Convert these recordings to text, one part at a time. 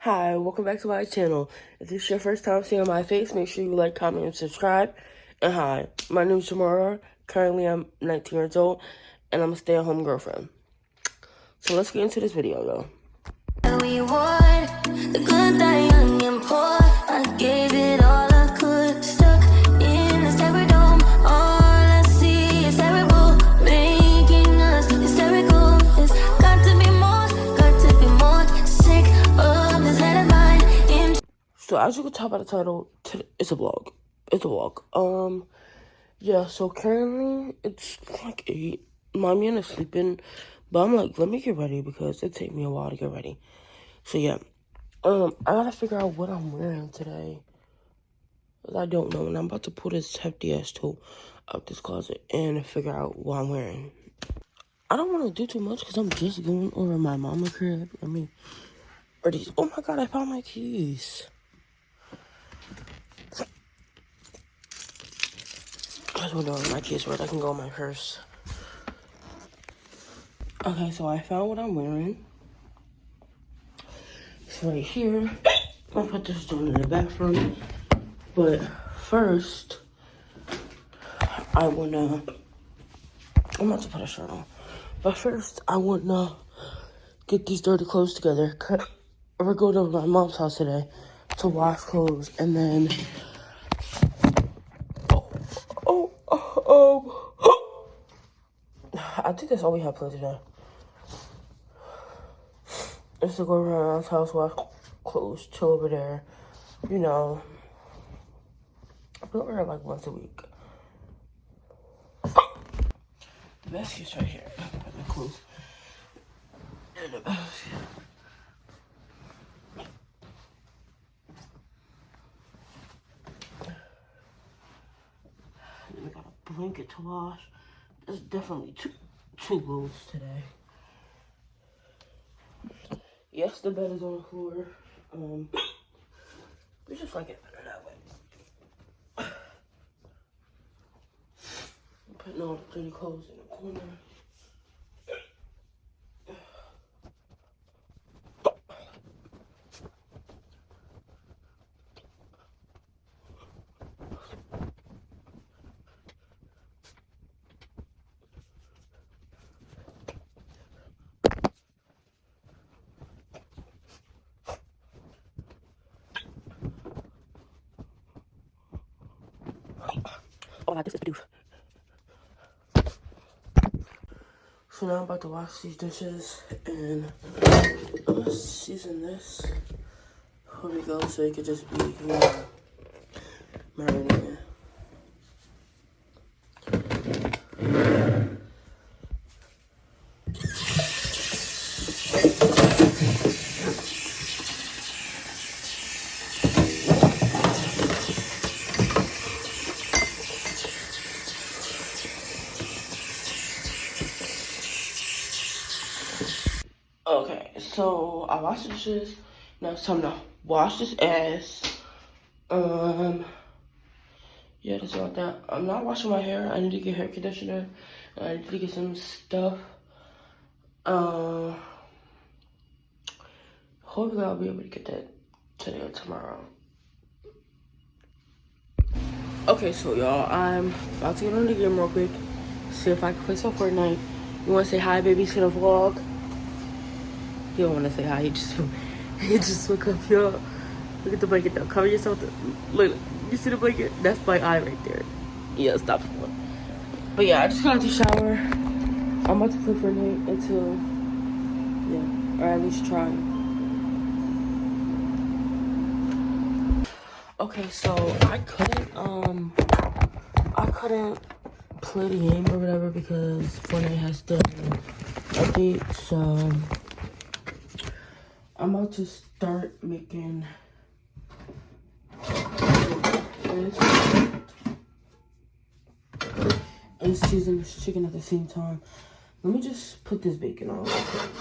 Hi, welcome back to my channel. If this is your first time seeing my face, make sure you like, comment, and subscribe. And hi, my name is Jamara. Currently, I'm 19 years old, and I'm a stay-at-home girlfriend. So let's get into this video, though. We won the good, die young and poor. I gave it all I could. Stuck in this terror dome. All I see is terrible, making us hysterical. It's got to be more sick of this head of mine. So as you can tell by the title, it's a vlog. It's a vlog. Yeah. So currently it's like 8. Mommy is sleeping, but I'm like, let me get ready because it take me a while to get ready. So yeah, I gotta figure out what I'm wearing today. I don't know, and I'm about to pull this hefty ass tool out this closet and figure out what I'm wearing. I don't want to do too much because I'm just going over my mama crib. Or these. Oh my god, I found my keys. I just want to know where my keys were. I can go in my purse. Okay, so I found what I'm wearing. It's right here. I'll put this down in the bathroom. But first, I'm about to put a shirt on. But first, I want to get these dirty clothes together. We're going to my mom's house today to wash clothes. And then, I think that's all we have planned today. Is to go around my house, wash clothes, chill over there. You know, I go over there like once a week. The basket's right here. Put my clothes in the basket. Then we got a blanket to wash. There's definitely two loads today. Yes, the bed is on the floor. We just like it better that way. I'm putting all the dirty clothes in the corner. Oh my god, this is Bidoof. So now I'm about to wash these dishes, and I'm gonna season this. Here we go, so it could just be, marinated. Okay, so I washed the dishes. Now it's time to wash this ass. Yeah, that's about that. I'm not washing my hair. I need to get hair conditioner. I need to get some stuff. Hopefully I'll be able to get that today or tomorrow. Okay, so y'all, I'm about to get on the game real quick. See if I can play some Fortnite. You wanna say hi, baby, to the vlog? He don't wanna say hi, he just woke up, y'all. Look at the blanket though. Cover yourself. Look, you see the blanket? That's my eye right there. Yeah, stop. But yeah, I just got out the shower. I'm about to play Fortnite until, yeah, or at least try. Okay, so I couldn't play the game or whatever because Fortnite has the update. So I'm about to start making this and season this chicken at the same time. Let me just put this bacon on real quick.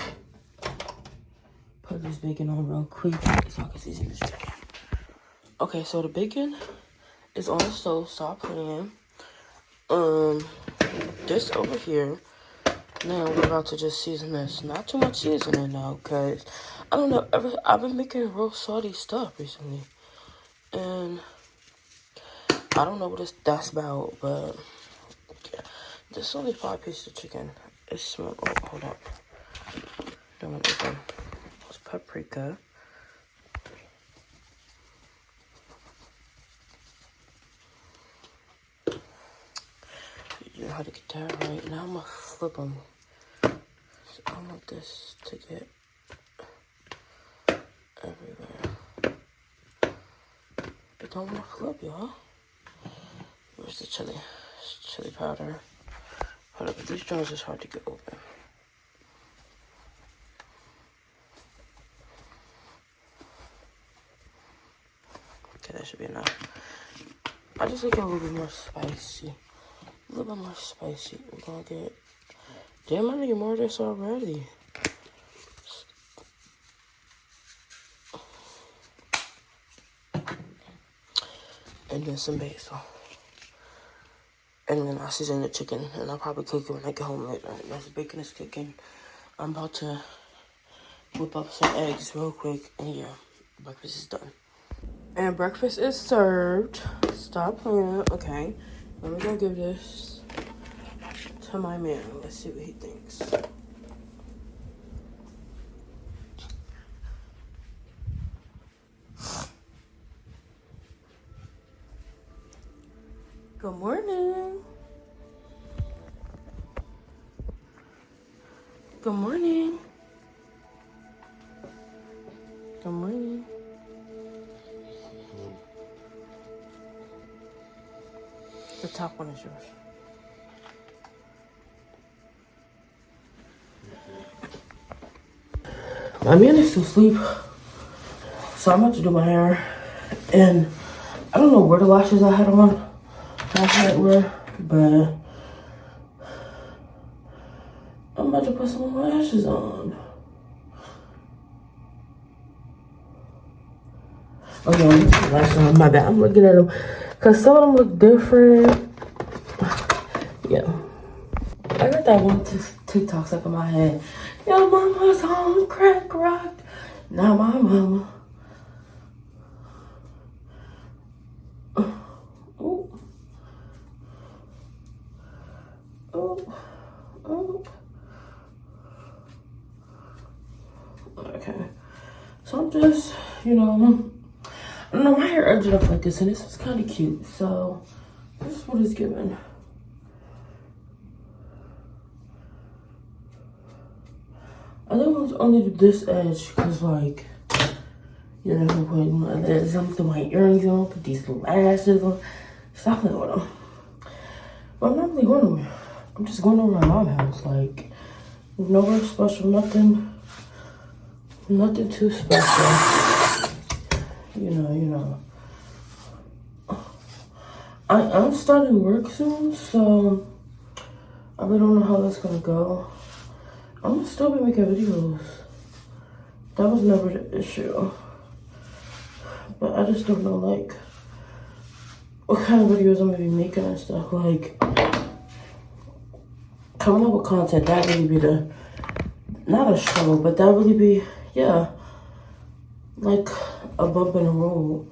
Put this bacon on real quick so I can season this chicken. Okay, so the bacon is on the stove. Stop playing. This over here. Now we're about to just season this. Not too much seasoning though, because I don't know. I've been making real salty stuff recently, and I don't know what that's about, but yeah. This is only 5 pieces of chicken. It smells. Oh, hold up. Don't want to open. It's paprika. You know how to get that right. Now I'm gonna flip them. So I want this to get everywhere. But don't want to flip, y'all. Where's the chili? Chili powder. Hold up, these joints is hard to get open. Okay, that should be enough. I just like it a little bit more spicy. A little bit more spicy. We're gonna get. Damn, I need more of this already. And then some basil. And then I season the chicken, and I'll probably cook it when I get home later. As the bacon is cooking, I'm about to whip up some eggs real quick, and yeah, breakfast is done. And breakfast is served. Stop playing. Okay, let me go give this to my man. Let's see what he thinks. Good morning. Good morning. Good morning. The top one is yours. My man is still asleep, so I'm about to do my hair. And I don't know where the lashes I had on last night were, but I'm about to put some of my lashes on. Okay, I'm putting lashes on. My bad. I'm looking at them because some of them look different. Yeah. I got that one TikTok stuck in my head. Your mama's on crack rock. Not my mama. Oh. Oh. Oh. Okay. So I'm just, I don't know, my hair edged up like this, and this is kind of cute. So this is what it's giving. I think I'm only do this edge because, like, there's something my earrings on, put these lashes on. Stop playing with them. But I'm not really going nowhere. I'm just going over my mom's house. Like, nowhere special, nothing too special. You know. I'm starting work soon, so I really don't know how that's gonna go. I'm gonna still be making videos. That was never the issue. But I just don't know, like, what kind of videos I'm gonna be making and stuff. Like, coming up with content, that really be not a struggle, but that really be, yeah, like a bump in the road.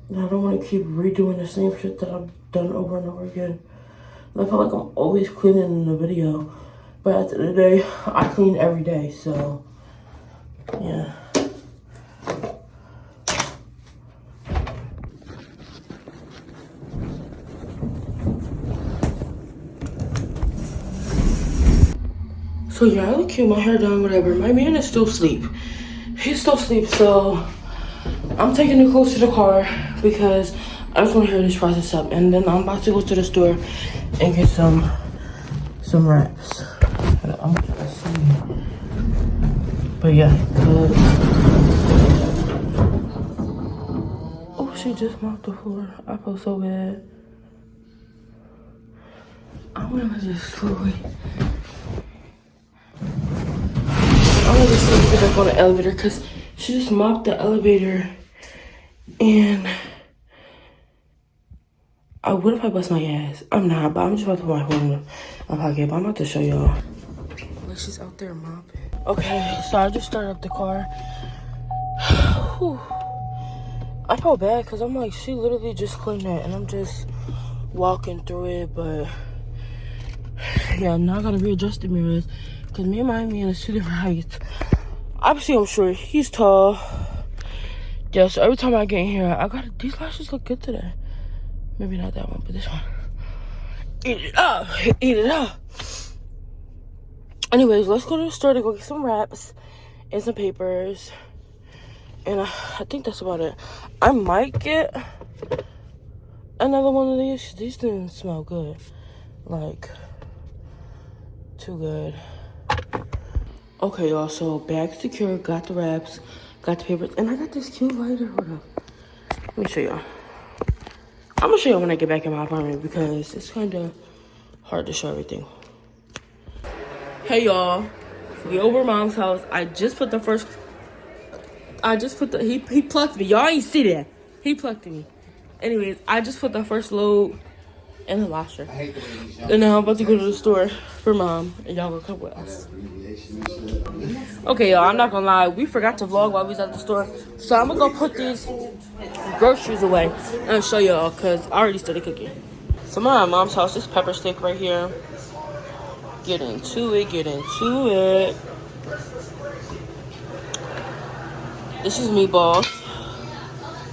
And I don't want to keep redoing the same shit that I've done over and over again. I feel like I'm always cleaning in the video, but at the end of the day, I clean every day, so yeah. So yeah, I look cute, my hair done, whatever. My man is still asleep. He's still asleep, so I'm taking the clothes to the car because I just want to hurry this process up. And then I'm about to go to the store and get some wraps. I'm gonna see. But yeah, oh, she just mopped the floor. I feel so bad. I'm gonna just slowly get up on the elevator because she just mopped the elevator. And what if I bust my ass? I'm not, but I'm just about to put my phone in my pocket. But I'm about to show y'all. Like, she's out there mopping. Okay, so I just started up the car. Whew. I felt bad because I'm like, she literally just cleaned that and I'm just walking through it, but yeah, now I gotta readjust the mirrors because me and my man is 2 different heights. Obviously, I'm short. He's tall. Yeah, so every time I get in here, I gotta, these lashes look good today. Maybe not that one, but this one. Eat it up. Eat it up. Anyways, let's go to the store to go get some wraps and some papers. And I think that's about it. I might get another one of these. These didn't smell good. Like, too good. Okay, y'all, so bag secure, got the wraps, got the papers, and I got this cute lighter. Hold up. Let me show y'all. I'm gonna show y'all when I get back in my apartment because it's kind of hard to show everything. Hey, y'all. We over mom's house. I just put the, he plucked me. Y'all ain't see that. He plucked me. Anyways, I just put the first load in the washer. And now I'm about to go to the store for mom, and y'all gonna come with us. Okay, y'all, I'm not gonna lie. We forgot to vlog while we was at the store. So I'm gonna go put these groceries away and show y'all because I already started cooking. So I'm at mom's house. This pepper steak right here. Get into it, get into it. This is meatballs,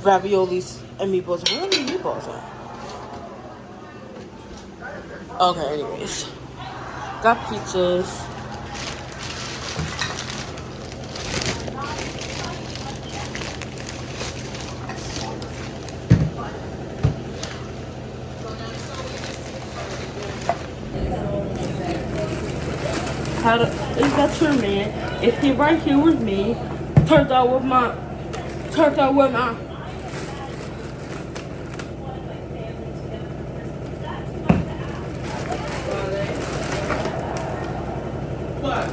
raviolis, and meatballs. Where are the meatballs at? Okay, anyways. Got pizzas. Is that your man? If he right here with me, turned out with my. What?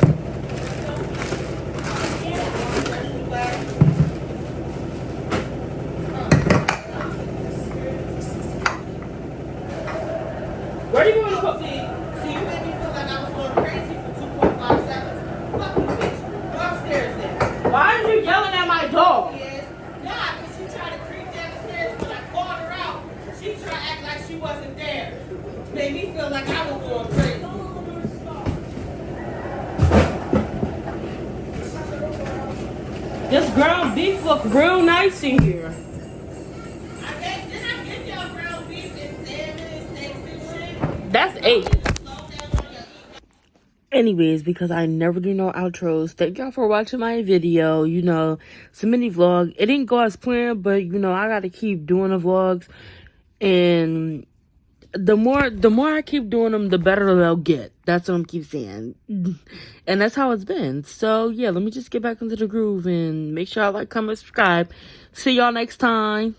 Where do you want to put me? See, you made me feel like I was going crazy for 2.5 seconds. Fuck you, bitch. Go upstairs then. Why are you yelling at my dog? Yeah, because she tried to creep down the stairs when I called her out. She tried to act like she wasn't there. Made me feel like I was going crazy. This ground beef look real nice in here. Didn't I get y'all ground beef and salmon and steaks and shit? That's 8. Anyways, because I never do no outros, thank y'all for watching my video. You know, it's a mini vlog. It didn't go as planned, but you know, I gotta keep doing the vlogs. And the more I keep doing them, the better they'll get. That's what I'm keep saying. And that's how it's been. So yeah, let me just get back into the groove and make sure I like, comment, subscribe. See y'all next time.